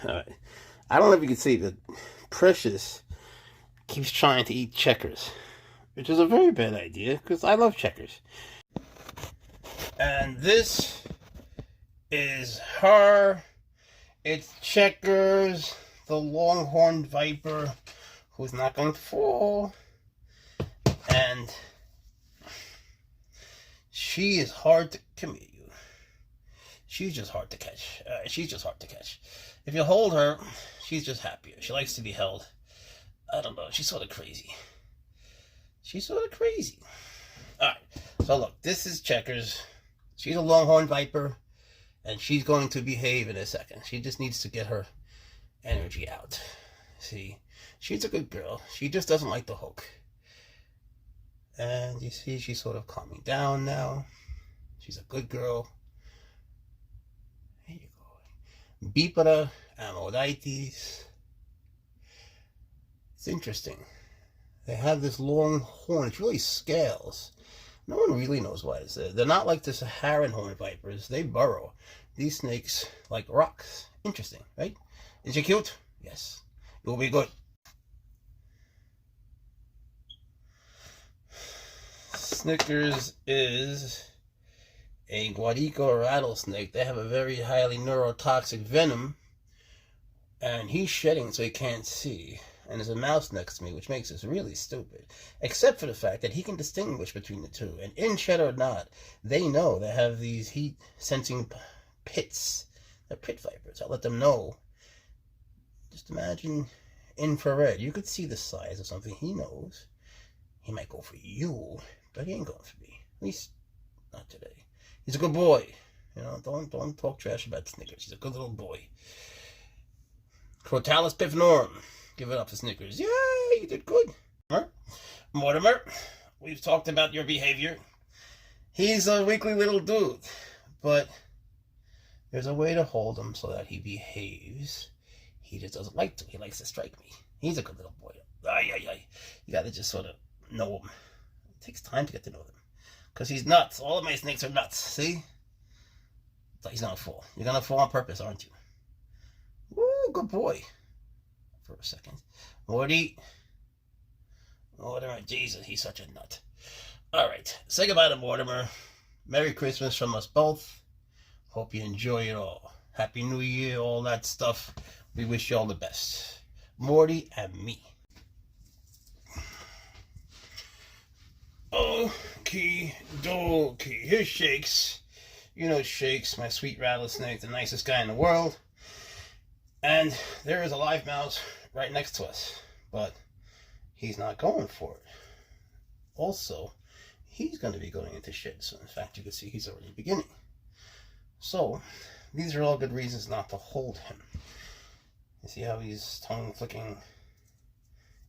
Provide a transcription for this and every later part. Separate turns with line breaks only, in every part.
Alright. I don't know if you can see, but Precious keeps trying to eat checkers, which is a very bad idea because I love checkers. And this is her. It's Checkers, the longhorn viper, who's not going to fall. And she is hard to come here, you. She's just hard to catch. She's just hard to catch. If you hold her, she's just happier. She likes to be held. I don't know. She's sort of crazy. She's sort of crazy. All right. So look, this is Checkers. She's a longhorn viper, and she's going to behave in a second. She just needs to get her energy out. See, she's a good girl. She just doesn't like the hook. And you see, she's sort of calming down now. She's a good girl. Here you go. Bipera amodites. It's interesting. They have this long horn. It's really scales. No one really knows why it's there. They're not like the Saharan horned vipers. They burrow. These snakes like rocks. Interesting, right? Is she cute? Yes. It will be good. Snickers is a guarico rattlesnake. They have a very highly neurotoxic venom, and he's shedding so he can't see. And there's a mouse next to me, which makes this really stupid. Except for the fact that he can distinguish between the two. And in shed or not, they know they have these heat-sensing pits. They're pit vipers. I'll let them know. Just imagine infrared. You could see the size of something. He knows. He might go for you, but he ain't going for me. At least, not today. He's a good boy. You know, don't talk trash about Snickers. He's a good little boy. Crotalus pivnorum. Give it up for Snickers. Yeah, you did good. Mortimer, we've talked about your behavior. He's a weakly little dude, but there's a way to hold him so that he behaves. He just doesn't like to. He likes to strike me. He's a good little boy. You gotta just sort of know him. It takes time to get to know them. Because he's nuts. All of my snakes are nuts. See? But he's gonna fall. You're gonna fall on purpose, aren't you? Woo, good boy. For a second. Mortimer, Jesus, he's such a nut. Alright, say goodbye to Mortimer. Merry Christmas from us both. Hope you enjoy it all. Happy New Year, all that stuff. We wish you all the best. Morty and me. Okie dokie. Here's Shakes. You know Shakes, my sweet rattlesnake, the nicest guy in the world. And there is a live mouse right next to us, but he's not going for it. Also, he's going to be going into shed soon. In fact, you can see he's already beginning. So, these are all good reasons not to hold him. You see how he's tongue flicking?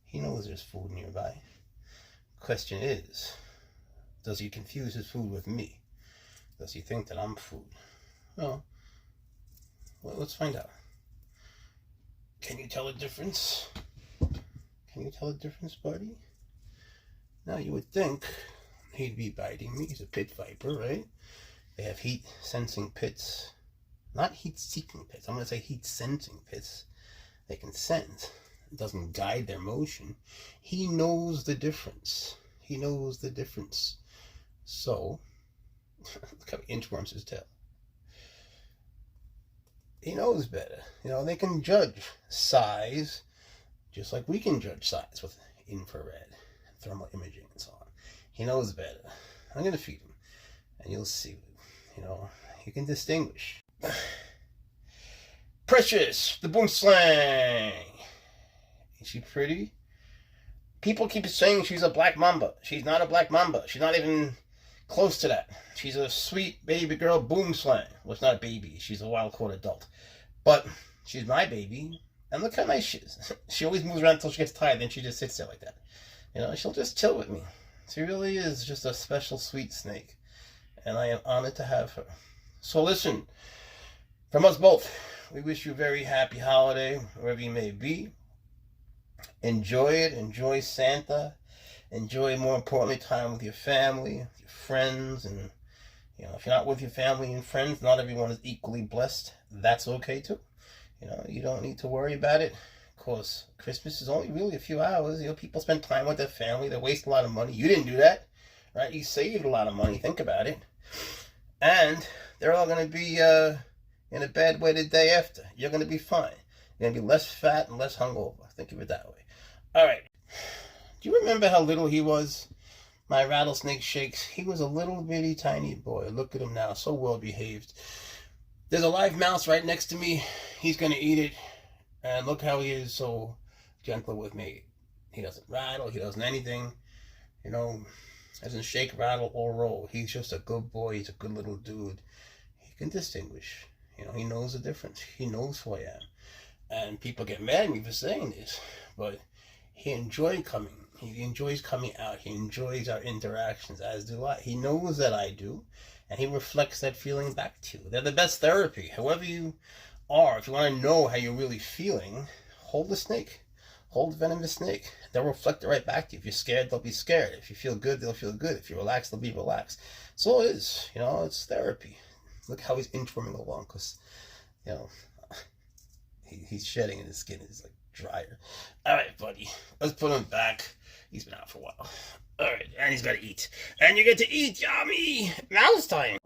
He knows there's food nearby. Question is, does he confuse his food with me? Does he think that I'm food? Well, let's find out. Can you tell a difference? Can you tell a difference, buddy? Now, you would think he'd be biting me. He's a pit viper, right? They have heat-sensing pits. Not heat-seeking pits. I'm going to say heat-sensing pits. They can sense. It doesn't guide their motion. He knows the difference. He knows the difference. So, look how he inchworms his tail. He knows better. You know, they can judge size just like we can judge size with infrared, thermal imaging, and so on. He knows better. I'm going to feed him, and you'll see. You know, he can distinguish. Precious, the boom slang. Is she pretty? People keep saying she's a black mamba. She's not a black mamba. She's not even close to that. She's a sweet baby girl boom slang. Well, it's not a baby. She's a wild-caught adult. But she's my baby. And look how nice she is. She always moves around until she gets tired. Then she just sits there like that. You know, she'll just chill with me. She really is just a special, sweet snake. And I am honored to have her. So listen, from us both, we wish you a very happy holiday, wherever you may be. Enjoy it. Enjoy Santa. Enjoy, more importantly, time with your family, your friends. And, you know, if you're not with your family and friends, not everyone is equally blessed. That's okay, too. You know, you don't need to worry about it. Of course, Christmas is only really a few hours. You know, people spend time with their family. They waste a lot of money. You didn't do that, right? You saved a lot of money. Think about it. And they're all going to be in a bad way the day after. You're going to be fine. You're going to be less fat and less hungover. Think of it that way. All right. Do you remember how little he was? My rattlesnake Shakes. He was a little bitty tiny boy. Look at him now. So well behaved. There's a live mouse right next to me. He's going to eat it. And look how he is so gentle with me. He doesn't rattle. He doesn't anything. You know, doesn't shake, rattle, or roll. He's just a good boy. He's a good little dude. He can distinguish. You know, he knows the difference. He knows who I am. And people get mad at me for saying this. But he enjoys coming. He enjoys coming out. He enjoys our interactions, as do I. He knows that I do. And he reflects that feeling back to you. They're the best therapy. However you are, if you want to know how you're really feeling, hold a snake. Hold a venomous snake. They'll reflect it right back to you. If you're scared, they'll be scared. If you feel good, they'll feel good. If you're relaxed, they'll be relaxed. So it is. You know, it's therapy. Look how he's inchworming along because, you know, he's shedding and his skin is like drier. All right, buddy. Let's put him back. He's been out for a while. All right, and he's got to eat. And you get to eat, yummy! Mouse time!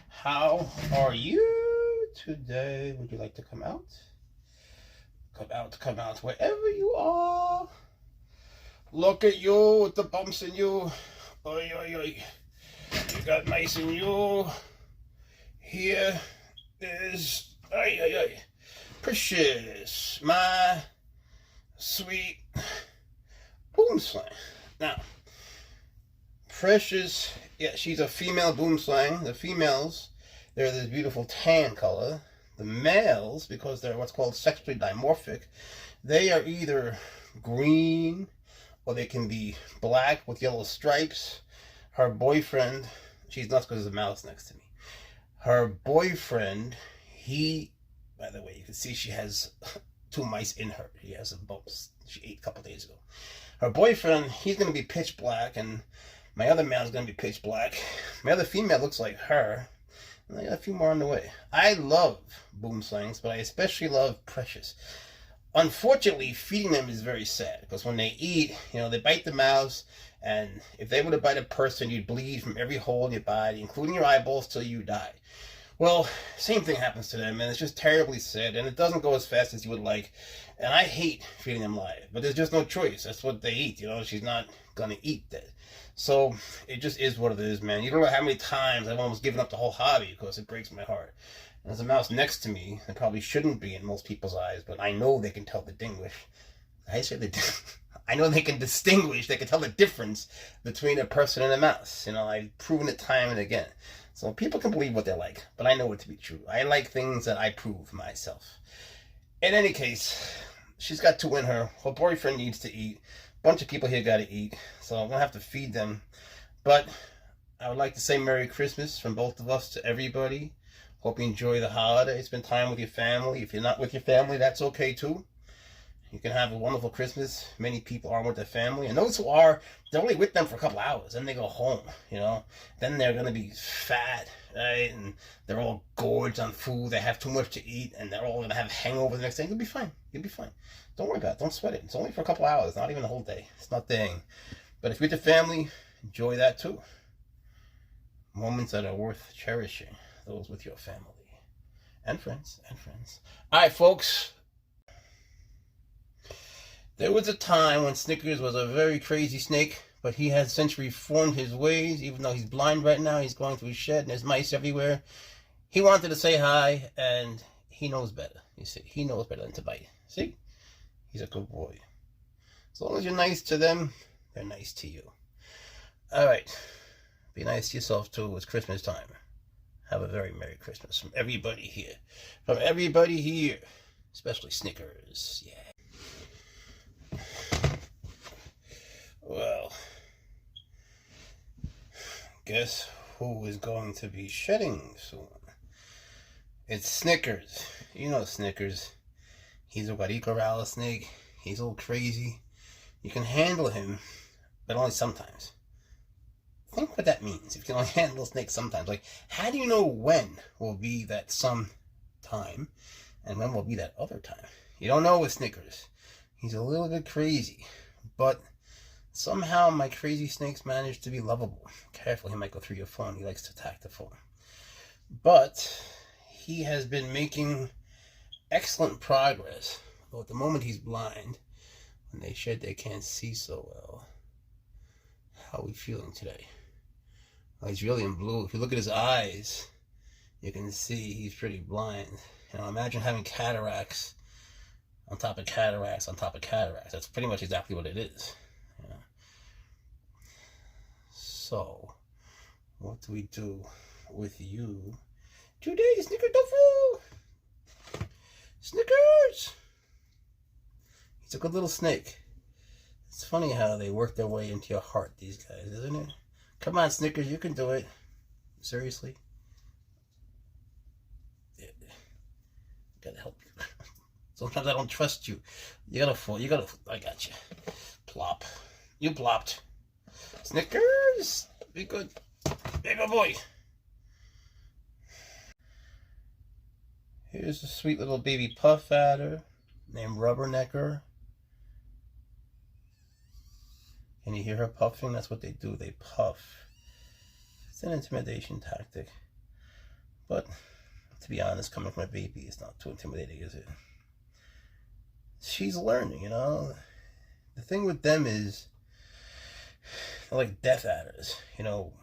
How are you today? Would you like to come out? Come out, wherever you are. Look at you with the bumps in you. Oi, oi, oi. You got mice in you. Here is, oi, oi, oi. Precious, my sweet boomslang. Now, Precious, yeah, she's a female boomslang. The females, they're this beautiful tan color. The males, because they're what's called sexually dimorphic, they are either green or they can be black with yellow stripes. Her boyfriend, she's nuts because there's a mouse next to me. Her boyfriend, by the way, you can see she has 2 mice in her. He has some bumps. She ate a couple days ago. Her boyfriend, he's going to be pitch black, and my other male is going to be pitch black. My other female looks like her. And I got a few more on the way. I love boomslangs, but I especially love Precious. Unfortunately, feeding them is very sad, because when they eat, you know, they bite the mouse, and if they were to bite a person, you'd bleed from every hole in your body, including your eyeballs, till you die. Well, same thing happens to them, and it's just terribly sad, and it doesn't go as fast as you would like. And I hate feeding them live, but there's just no choice. That's what they eat, you know. She's not going to eat that. So it just is what it is, man. You don't know how many times I've almost given up the whole hobby because it breaks my heart. And there's a mouse next to me that probably shouldn't be in most people's eyes, but I know they can tell the distinguish. I know they can distinguish. They can tell the difference between a person and a mouse. You know, I've proven it time and again. So people can believe what they like, but I know it to be true. I like things that I prove myself. In any case, she's got 2 in her. Her boyfriend needs to eat. A bunch of people here got to eat, so I'm going to have to feed them. But I would like to say Merry Christmas from both of us to everybody. Hope you enjoy the holiday. Spend time with your family. If you're not with your family, that's okay too. You can have a wonderful Christmas. Many people aren't with their family. And those who are, they're only with them for a couple hours. Then they go home, you know. Then they're going to be fat, right? And they're all gorged on food. They have too much to eat. And they're all going to have hangovers the next day. You'll be fine. You'll be fine. Don't worry about it. Don't sweat it. It's only for a couple hours. Not even a whole day. It's not dang. But if you're with your family, enjoy that too. Moments that are worth cherishing. Those with your family. And friends. And friends. All right, folks. There was a time when Snickers was a very crazy snake, but he has since reformed his ways. Even though he's blind right now, he's going through his shed and there's mice everywhere. He wanted to say hi, and he knows better. You see, he knows better than to bite. See? He's a good boy. As long as you're nice to them, they're nice to you. All right. Be nice to yourself, too. It's Christmas time. Have a very Merry Christmas from everybody here. From everybody here. Especially Snickers. Yeah. Well, guess who is going to be shedding soon? It's Snickers. You know Snickers. He's a Guarico rattlesnake. He's all crazy. You can handle him, but only sometimes. Think what that means. If you can only handle a snake sometimes. Like, how do you know when will be that some time? And when will be that other time? You don't know with Snickers. He's a little bit crazy, but somehow my crazy snakes manage to be lovable. Careful, he might go through your phone. He likes to attack the phone. But he has been making excellent progress. Though at the moment he's blind. When they shed, they can't see so well. How are we feeling today? Well, he's really in blue. If you look at his eyes, you can see he's pretty blind. You know, imagine having cataracts on top of cataracts on top of cataracts. That's pretty much exactly what it is. You know? So, what do we do with you today, Snicker Tofu? Snickers! He's a good little snake. It's funny how they work their way into your heart, these guys, isn't it? Come on, Snickers, you can do it. Seriously? Yeah. Gotta help you. Sometimes I don't trust you. You gotta fall. I got you. Plop. You plopped. Snickers! Be good. Be a good boy. Here's a sweet little baby puff adder named Rubbernecker. Can you hear her puffing? That's what they do. They puff. It's an intimidation tactic. But, to be honest, coming from a baby, it's not too intimidating, is it? She's learning, you know. The thing with them is, they're like death adders. You know,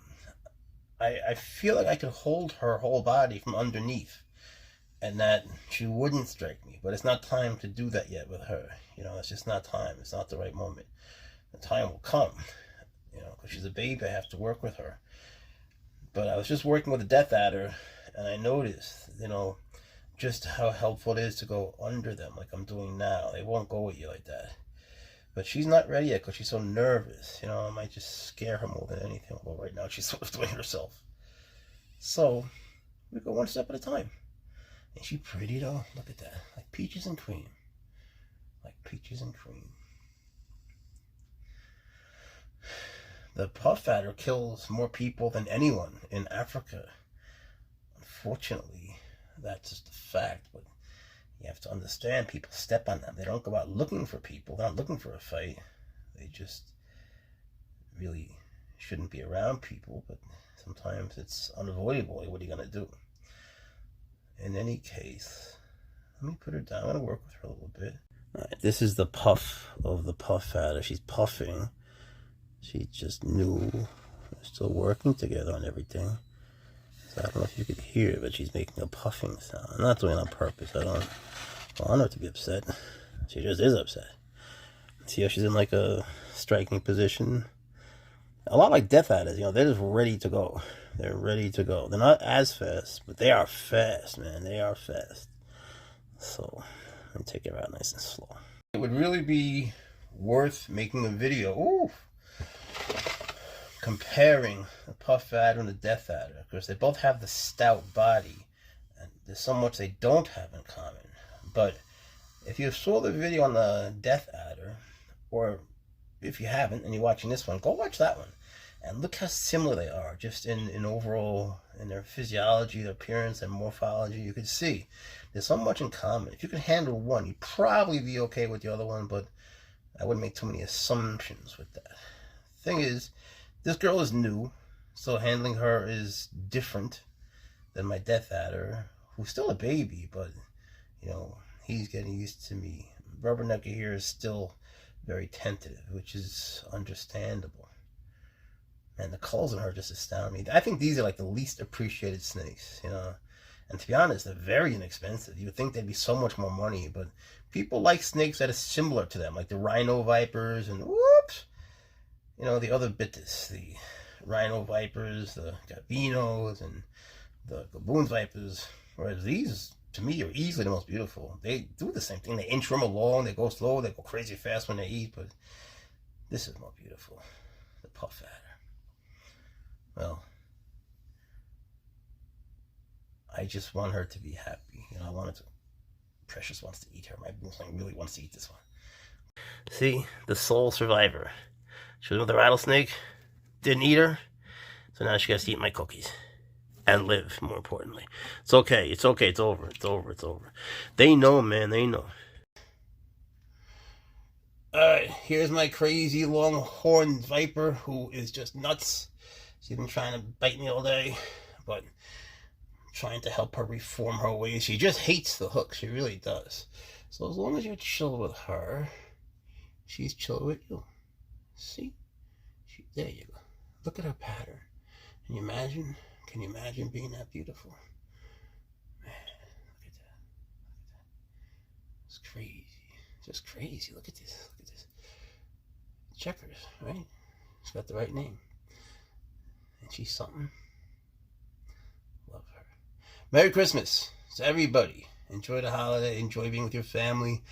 I feel like I could hold her whole body from underneath and that she wouldn't strike me. But it's not time to do that yet with her. You know, it's just not time. It's not the right moment. The time will come, you know, because she's a baby. I have to work with her. But I was just working with a death adder, and I noticed, you know, just how helpful it is to go under them like I'm doing now. They won't go with you like that. But she's not ready yet because she's so nervous. You know, I might just scare her more than anything. Although right now she's sort of doing it herself. So, we go one step at a time. Ain't she pretty though? Look at that. Like peaches and cream. Like peaches and cream. The puff adder kills more people than anyone in Africa. Unfortunately, that's just a fact. But you have to understand, people step on them. They don't go out looking for people. They're not looking for a fight. They just really shouldn't be around people. But sometimes it's unavoidable. What are you going to do? In any case, let me put her down. I'm going to work with her a little bit. All right, this is the puff of the puff adder. She's puffing. She just knew we're still working together on everything. So I don't know if you could hear it, but she's making a puffing sound. I'm not doing it on purpose. I don't want her to be upset. She just is upset. See how she's in like a striking position? A lot like death adders, you know, they're just ready to go. They're ready to go. They're not as fast, but they are fast, man. They are fast. So, I'm going to take her out nice and slow. It would really be worth making a video. Ooh! Comparing the puff adder and the death adder, because they both have the stout body and there's so much they don't have in common. But if you saw the video on the death adder, or if you haven't and you're watching this one, go watch that one and look how similar they are just in overall, in their physiology, their appearance and morphology. You can see there's so much in common. If you can handle one, you'd probably be okay with the other one, but I wouldn't make too many assumptions with that. Thing is, this girl is new, so handling her is different than my death adder, who's still a baby, but, you know, he's getting used to me. Rubbernecker here is still very tentative, which is understandable. And the colors on her just astound me. I think these are like the least appreciated snakes, you know. And to be honest, they're very inexpensive. You would think they'd be so much more money, but people like snakes that are similar to them, like the rhino vipers and whoops. You know, the other bitches, the rhino vipers, the gabinos, and the gaboon vipers. Whereas these, to me, are easily the most beautiful. They do the same thing. They inchworm along, they go slow, they go crazy fast when they eat, but this is more beautiful. The puff adder. Well, I just want her to be happy. You know, I want her to... Precious wants to eat her. My boomslang really wants to eat this one. See? The sole survivor. She was with the rattlesnake, didn't eat her, so now she has to eat my cookies. and live, more importantly. It's okay. It's okay. It's over. It's over. It's over. They know, man. They know. Alright, here's my crazy longhorn viper who is just nuts. She's been trying to bite me all day, but I'm trying to help her reform her ways. She just hates the hook. She really does. So as long as you're chill with her, she's chill with you. See? There you go. Look at her pattern. Can you imagine? Can you imagine being that beautiful? Man, look at that. It's crazy. Just crazy. Look at this. Look at this. Checkers, right? She's got the right name. And she's something. Love her. Merry Christmas to everybody. Enjoy the holiday. Enjoy being with your family.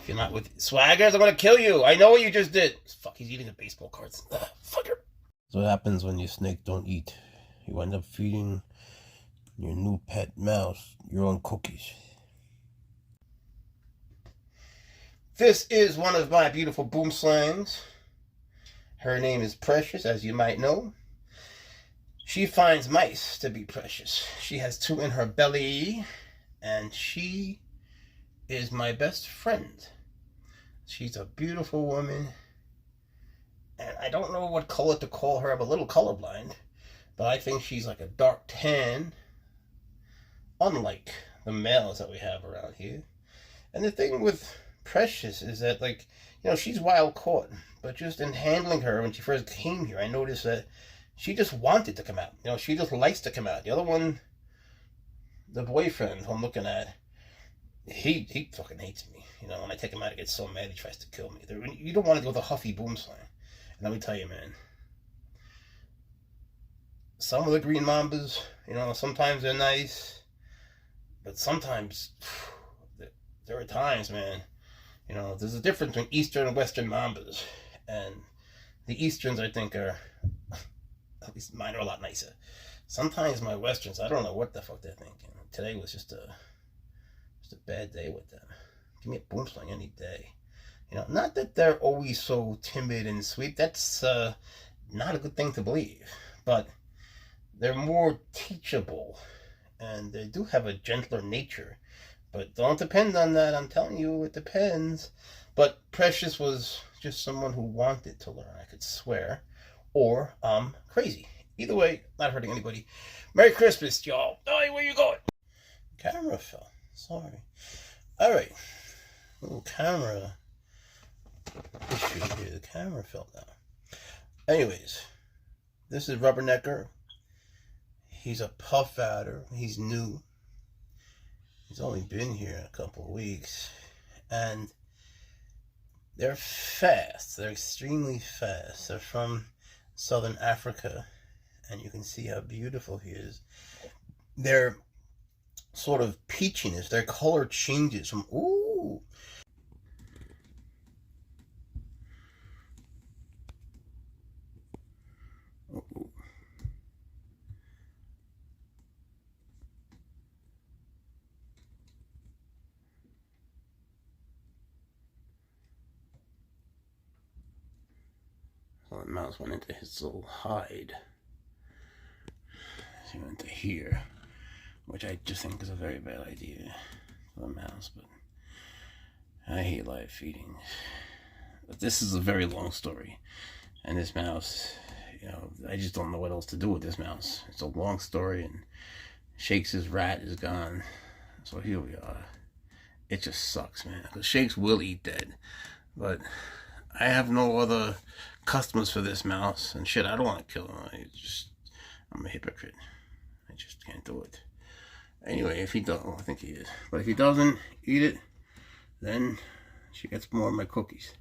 If you're not with swaggers, I'm going to kill you. I know what you just did. Fuck, he's eating the baseball cards. Fucker. That's what happens when your snake don't eat. You end up feeding your new pet mouse your own cookies. This is one of my beautiful boom slangs. Her name is Precious, as you might know. She finds mice to be precious. She has 2 in her belly, and she is my best friend. She's a beautiful woman, and I don't know what color to call her. I'm a little colorblind, but I think she's like a dark tan, unlike the males that we have around here. And the thing with Precious is that, like, you know, she's wild caught, but just in handling her when she first came here, I noticed that she just wanted to come out. You know, she just likes to come out. The other one, the boyfriend who I'm looking at, he fucking hates me. You know, when I take him out, he gets so mad he tries to kill me. You don't want to go with a huffy boom slang. And let me tell you, man, some of the green mambas, you know, sometimes they're nice, but sometimes there are times, man, you know, there's a difference between Eastern and Western mambas, and the Easterns, I think, are, at least mine are a lot nicer. Sometimes my Westerns, I don't know what the fuck they're thinking. Today was just a bad day with them. Give me a boom slang any day. You know, not that they're always so timid and sweet. That's not a good thing to believe. But they're more teachable, and they do have a gentler nature. But don't depend on that. I'm telling you, it depends. But Precious was just someone who wanted to learn, I could swear. Or I'm crazy. Either way, not hurting anybody. Merry Christmas, y'all. Oh, where you going? Camera fell. Sorry. Alright. Little camera issue here. The camera fell down. Anyways, this is Rubbernecker. He's a puff adder. He's new. He's only been here a couple of weeks. And they're fast. They're extremely fast. They're from Southern Africa. And you can see how beautiful he is. They're sort of peachiness. Their color changes from, ooh. Ooh. So the mouse went into his little hide. He went to here, which I just think is a very bad idea for the mouse, but I hate live feeding. But this is a very long story, and this mouse, you know, I just don't know what else to do with this mouse. It's a long story, and Shakes' rat is gone, so here we are. It just sucks, man, because Shakes will eat dead, but I have no other customers for this mouse, and shit, I don't want to kill him. I'm a hypocrite. I just can't do it. Anyway, if he does, well, I think he is. But if he doesn't eat it, then she gets more of my cookies.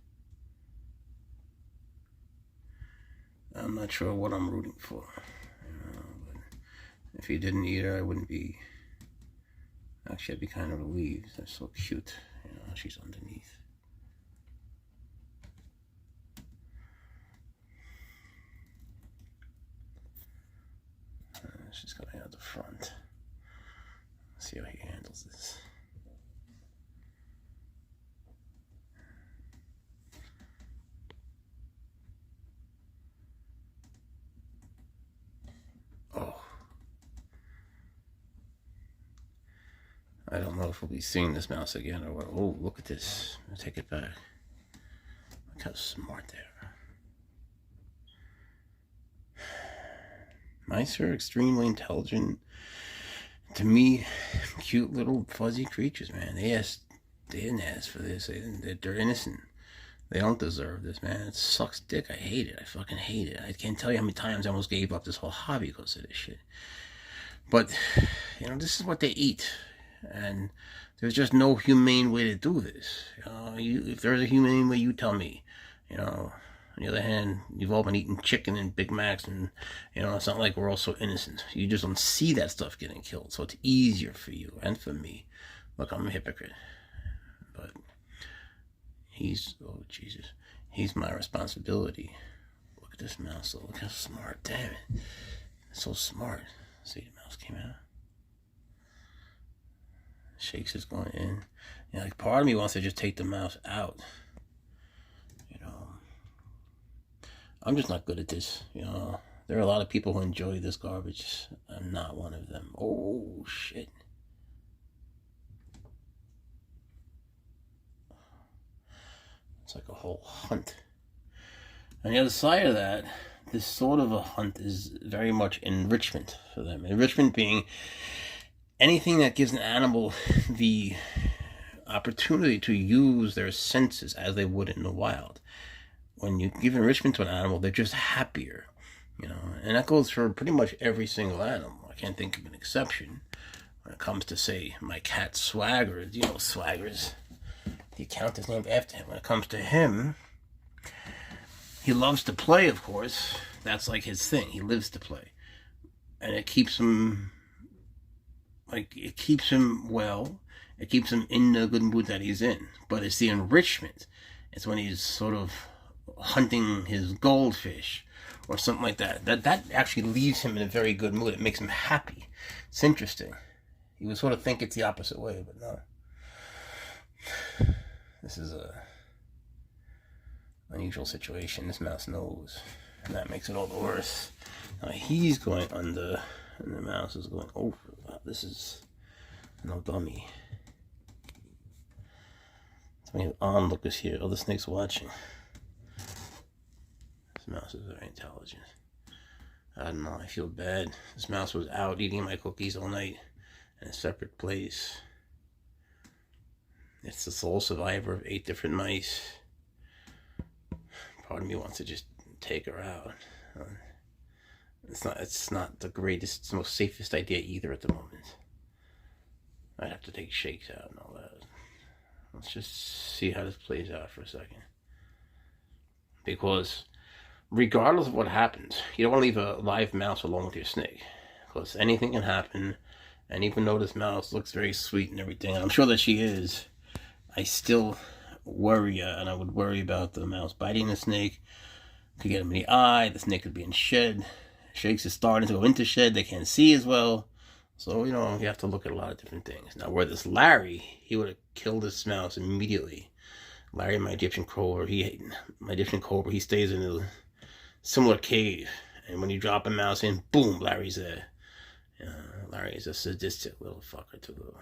I'm not sure what I'm rooting for. But if he didn't eat her, I wouldn't be... Actually, I'd be kind of relieved. They're so cute. You know, she's underneath. She's coming out the front. Let's see how he handles this. Oh. I don't know if we'll be seeing this mouse again or what. Oh, look at this. I'll take it back. Look how smart they are. Mice are extremely intelligent. To me, cute little fuzzy creatures, man. They didn't ask for this. They're innocent. They don't deserve this, man. It sucks dick. I hate it. I fucking hate it. I can't tell you how many times I almost gave up this whole hobby because of this shit. But, you know, this is what they eat. And there's just no humane way to do this. If there's a humane way, you tell me. You know, on the other hand, you've all been eating chicken and Big Macs, and, you know, it's not like we're all so innocent. You just don't see that stuff getting killed, so it's easier for you and for me. Look, I'm a hypocrite. But oh, Jesus. He's my responsibility. Look at this mouse. Look how smart. Damn it. It's so smart. See, the mouse came out. Shakes is going in. You know, like, part of me wants to just take the mouse out. You know, I'm just not good at this. You know, there are a lot of people who enjoy this garbage. I'm not one of them. Oh, shit. It's like a whole hunt. On the other side of that, this sort of a hunt is very much enrichment for them. Enrichment being anything that gives an animal the opportunity to use their senses as they would in the wild. When you give enrichment to an animal, they're just happier, you know. And that goes for pretty much every single animal. I can't think of an exception. When it comes to, say, my cat Swagger, you know, Swaggers. The account is named after him. When it comes to him, he loves to play, of course. That's like his thing. He lives to play. And it keeps him, it keeps him well. It keeps him in the good mood that he's in. But it's the enrichment. It's when he's sort of hunting his goldfish or something like that. That actually leaves him in a very good mood. It makes him happy. It's interesting. You would sort of think it's the opposite way, but no. This is a unusual situation. This mouse knows, and that makes it all the worse. Now he's going under, and the mouse is going over. Wow, this is no dummy. So many onlookers here. Other snakes watching. This mouse is very intelligent. I don't know. I feel bad. This mouse was out eating my cookies all night in a separate place. It's the sole survivor of 8 different mice. Part of me wants to just take her out. It's not the greatest, it's the most safest idea either at the moment. I'd have to take Shakes out and all that. Let's just see how this plays out for a second. Because regardless of what happens, you don't want to leave a live mouse alone with your snake. Because anything can happen. And even though this mouse looks very sweet and everything, and I'm sure that she is, I still worry, and I would worry about the mouse biting the snake. Could get him in the eye. The snake could be in shed. Shakes is starting to go into shed. They can't see as well. So, you know, you have to look at a lot of different things. Now, where this Larry, he would have killed this mouse immediately. Larry, my Egyptian cobra, he stays in a similar cave. And when you drop a mouse in, boom, Larry's there. Larry is a sadistic little fucker to go.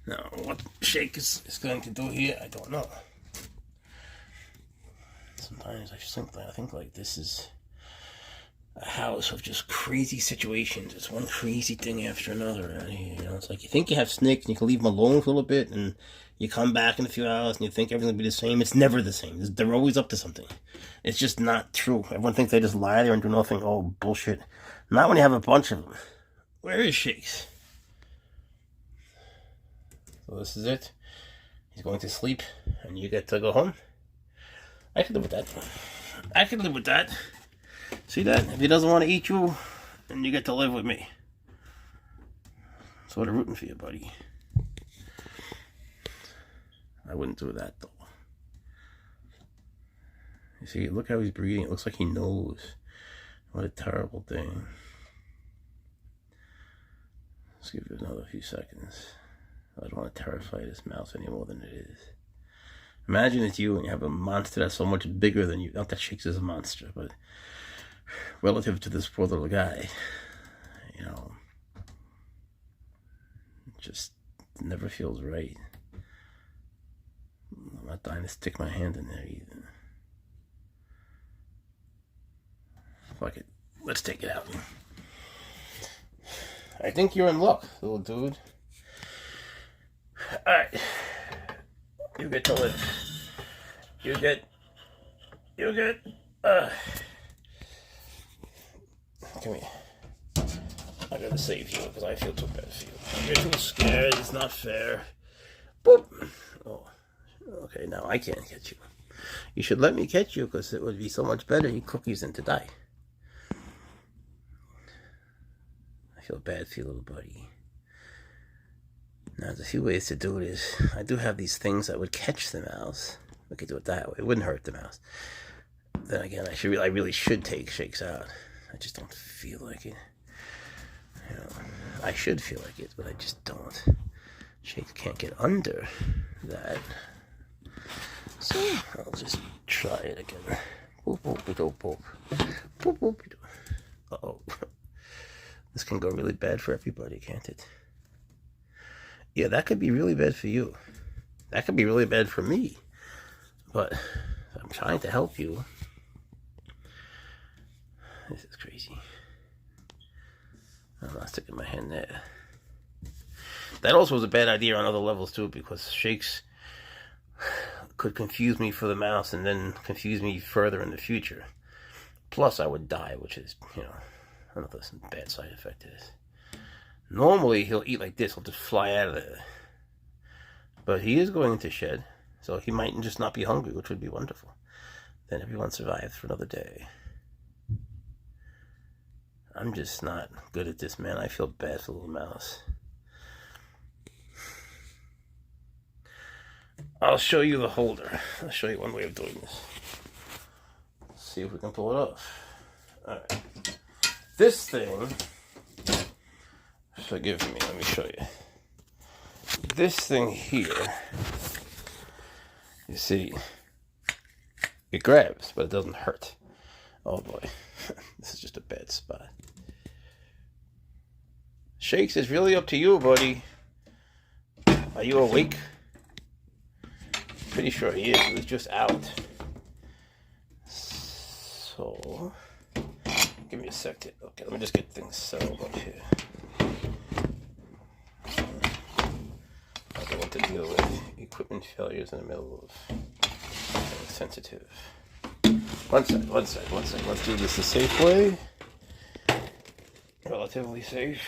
Now, what Shake is going to do here, I don't know. Sometimes I think like this is a house of just crazy situations. It's one crazy thing after another. And, you know, it's like you think you have snakes and you can leave them alone for a little bit, and you come back in a few hours and you think everything will be the same. It's never the same. They're always up to something. It's just not true. Everyone thinks they just lie there and do nothing. Oh, bullshit. Not when you have a bunch of them. Where is Shakes? So this is it. He's going to sleep, and you get to go home. I can live with that. I can live with that. See that? If he doesn't want to eat you, then you get to live with me. Sort of rooting for you, buddy. I wouldn't do that, though. You see, look how he's breathing. It looks like he knows. What a terrible thing. Let's give it another few seconds. I don't want to terrify this mouse any more than it is. Imagine it's you and you have a monster that's so much bigger than you. Not that Shakes is a monster, but relative to this poor little guy, you know, just never feels right. I'm not dying to stick my hand in there either. Fuck it. Let's take it out. I think you're in luck, little dude. Alright. You get to live. You get... Come here. I gotta save you because I feel too bad for you. You're too scared. It's not fair. Boop. Oh. Okay, now I can't catch you. You should let me catch you because it would be so much better to eat cookies than to die. I feel bad for you, little buddy. Now, there's a few ways to do this. I do have these things that would catch the mouse. We could do it that way. It wouldn't hurt the mouse. Then again, I really should take Shakes out. I just don't feel like it. You know, I should feel like it, but I just don't. Shakes can't get under that. So I'll just try it again. Boop, boop, boop, boop. Boop, boop, boop. Uh-oh. This can go really bad for everybody, can't it? Yeah, that could be really bad for you. That could be really bad for me. But I'm trying to help you. This is crazy. I'm not sticking my hand there. That also was a bad idea on other levels too, because Shakes could confuse me for the mouse and then confuse me further in the future. Plus I would die, which is, you know, another bad side effect of this. Normally he'll eat like this, he'll just fly out of there. But he is going into shed, so he might just not be hungry, which would be wonderful. Then everyone survives for another day. I'm just not good at this, man. I feel bad for the little mouse. I'll show you the holder. I'll show you one way of doing this. Let's see if we can pull it off. Alright. This thing, forgive me, let me show you. This thing here, you see, it grabs, but it doesn't hurt. Oh boy, this is just a bad spot. Shakes, it's really up to you, buddy. Are you awake? Pretty sure he is. He was just out. So, give me a second. Okay, let me just get things settled up here. I don't want to deal with equipment failures in the middle of sensitive. One sec. Let's do this the safe way. Relatively safe.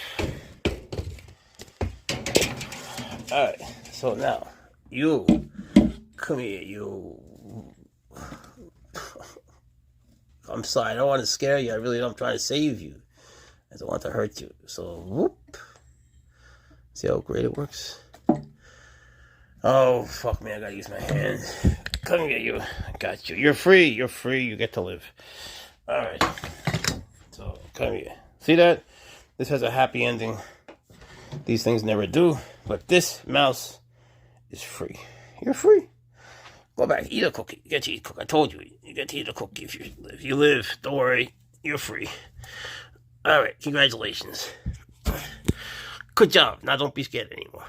Alright, so now, you, come here, you. I'm sorry, I don't want to scare you, I really don't, I'm trying to save you. I don't want to hurt you, so whoop. See how great it works? Oh, fuck me, I gotta use my hand. Come here, you. I got you. You're free. You get to live. Alright. So, come here. See that? This has a happy ending. These things never do. But this mouse is free. You're free. Go back. Eat a cookie. You get to eat a cookie. I told you. You get to eat a cookie if you live. You live. Don't worry. You're free. Alright. Congratulations. Good job. Now don't be scared anymore.